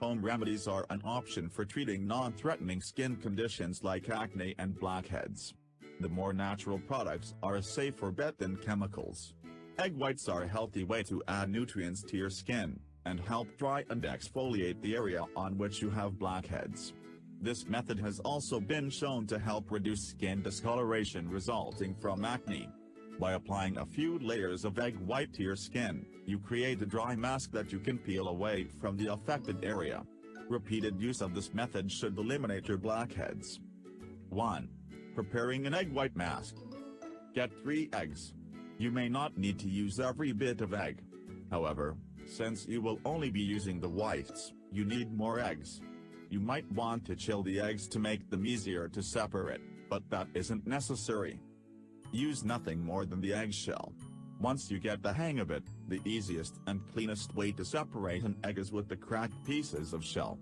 Home remedies are an option for treating non-threatening skin conditions like acne and blackheads. The more natural products are a safer bet than chemicals. Egg whites are a healthy way to add nutrients to your skin, and help dry and exfoliate the area on which you have blackheads. This method has also been shown to help reduce skin discoloration resulting from acne. By applying a few layers of egg white to your skin, you create a dry mask that you can peel away from the affected area. Repeated use of this method should eliminate your blackheads. 1. Preparing an egg white mask. Get 3 eggs. You may not need to use every bit of egg. However, since you will only be using the whites, you need more eggs. You might want to chill the eggs to make them easier to separate, but that isn't necessary. Use nothing more than the eggshell. Once you get the hang of it, the easiest and cleanest way to separate an egg is with the cracked pieces of shell.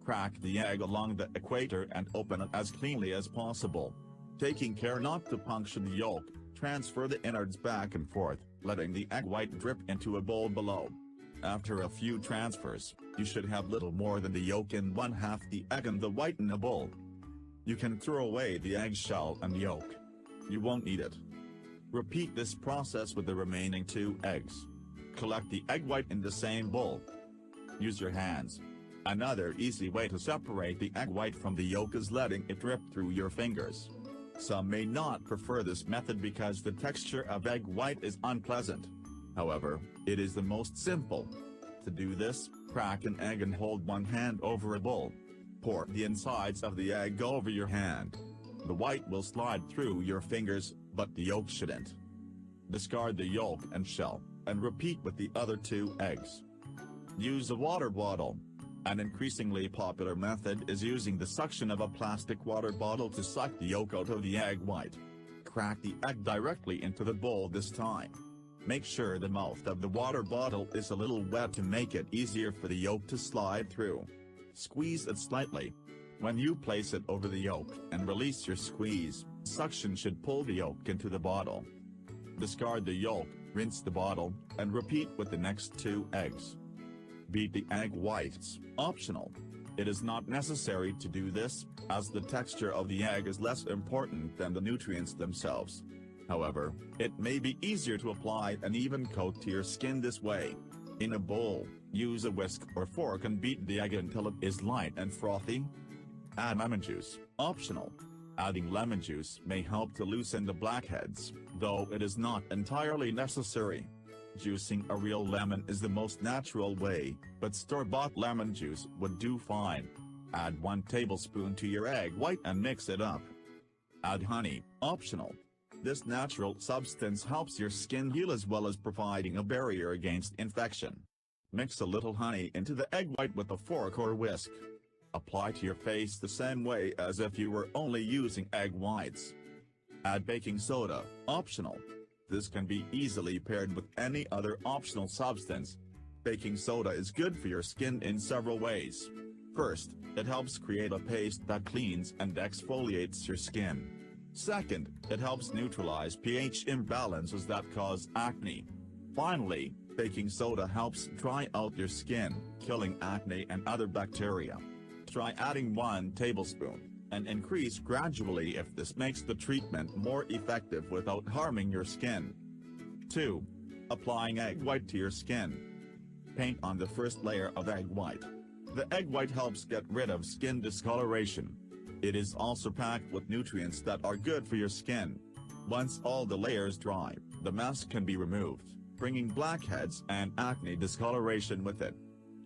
Crack the egg along the equator and open it as cleanly as possible. Taking care not to puncture the yolk, transfer the innards back and forth, letting the egg white drip into a bowl below. After a few transfers, you should have little more than the yolk in 1/2 the egg and the white in a bowl. You can throw away the eggshell and yolk. You won't need it. Repeat this process with the remaining 2 eggs. Collect the egg white in the same bowl. Use your hands. Another easy way to separate the egg white from the yolk is letting it drip through your fingers. Some may not prefer this method because the texture of egg white is unpleasant. However, it is the most simple. To do this, crack an egg and hold one hand over a bowl. Pour the insides of the egg over your hand. The white will slide through your fingers, but the yolk shouldn't. Discard the yolk and shell, and repeat with the other 2 eggs. Use a water bottle. An increasingly popular method is using the suction of a plastic water bottle to suck the yolk out of the egg white. Crack the egg directly into the bowl this time. Make sure the mouth of the water bottle is a little wet to make it easier for the yolk to slide through. Squeeze it slightly. When you place it over the yolk and release your squeeze, suction should pull the yolk into the bottle. Discard the yolk, rinse the bottle, and repeat with the next 2 eggs. Beat the egg whites, optional. It is not necessary to do this, as the texture of the egg is less important than the nutrients themselves. However, it may be easier to apply an even coat to your skin this way. In a bowl, use a whisk or fork and beat the egg until it is light and frothy. Add lemon juice, optional. Adding lemon juice may help to loosen the blackheads, though it is not entirely necessary. Juicing a real lemon is the most natural way, but store-bought lemon juice would do fine. Add 1 tablespoon to your egg white and mix it up. Add honey, optional. This natural substance helps your skin heal as well as providing a barrier against infection. Mix a little honey into the egg white with a fork or whisk. Apply to your face the same way as if you were only using egg whites. Add baking soda, optional. This can be easily paired with any other optional substance. Baking soda is good for your skin in several ways. First, it helps create a paste that cleans and exfoliates your skin. Second, it helps neutralize pH imbalances that cause acne. Finally, baking soda helps dry out your skin, killing acne and other bacteria. Try adding 1 tablespoon, and increase gradually if this makes the treatment more effective without harming your skin. 2. Applying egg white to your skin. Paint on the first layer of egg white. The egg white helps get rid of skin discoloration. It is also packed with nutrients that are good for your skin. Once all the layers dry, the mask can be removed, bringing blackheads and acne discoloration with it.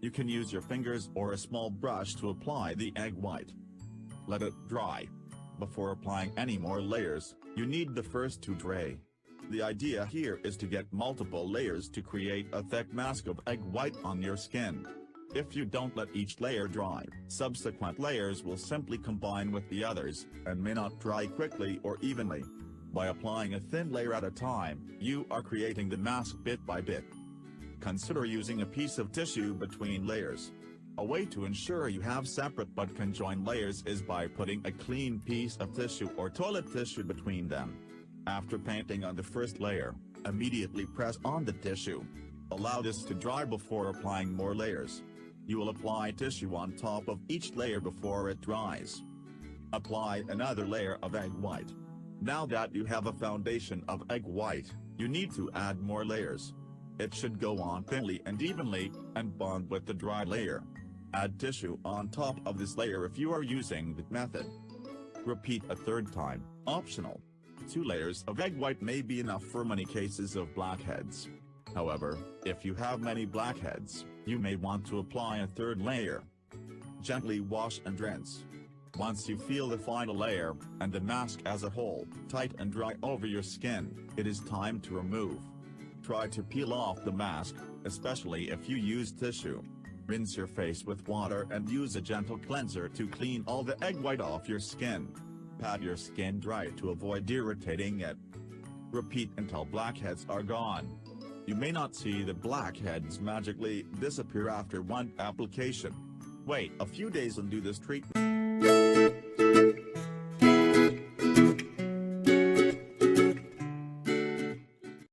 You can use your fingers or a small brush to apply the egg white. Let it dry. Before applying any more layers, you need the first to dry. The idea here is to get multiple layers to create a thick mask of egg white on your skin. If you don't let each layer dry, subsequent layers will simply combine with the others, and may not dry quickly or evenly. By applying a thin layer at a time, you are creating the mask bit by bit. Consider using a piece of tissue between layers. A way to ensure you have separate but conjoined layers is by putting a clean piece of tissue or toilet tissue between them. After painting on the first layer, immediately press on the tissue. Allow this to dry before applying more layers. You will apply tissue on top of each layer before it dries. Apply another layer of egg white. Now that you have a foundation of egg white, you need to add more layers. It should go on thinly and evenly, and bond with the dry layer. Add tissue on top of this layer if you are using that method. Repeat a third time, optional. 2 layers of egg white may be enough for many cases of blackheads. However, if you have many blackheads, you may want to apply a third layer. Gently wash and rinse. Once you feel the final layer, and the mask as a whole, tight and dry over your skin, it is time to remove. Try to peel off the mask, especially if you use tissue. Rinse your face with water and use a gentle cleanser to clean all the egg white off your skin. Pat your skin dry to avoid irritating it. Repeat until blackheads are gone. You may not see the blackheads magically disappear after one application. Wait a few days and do this treatment.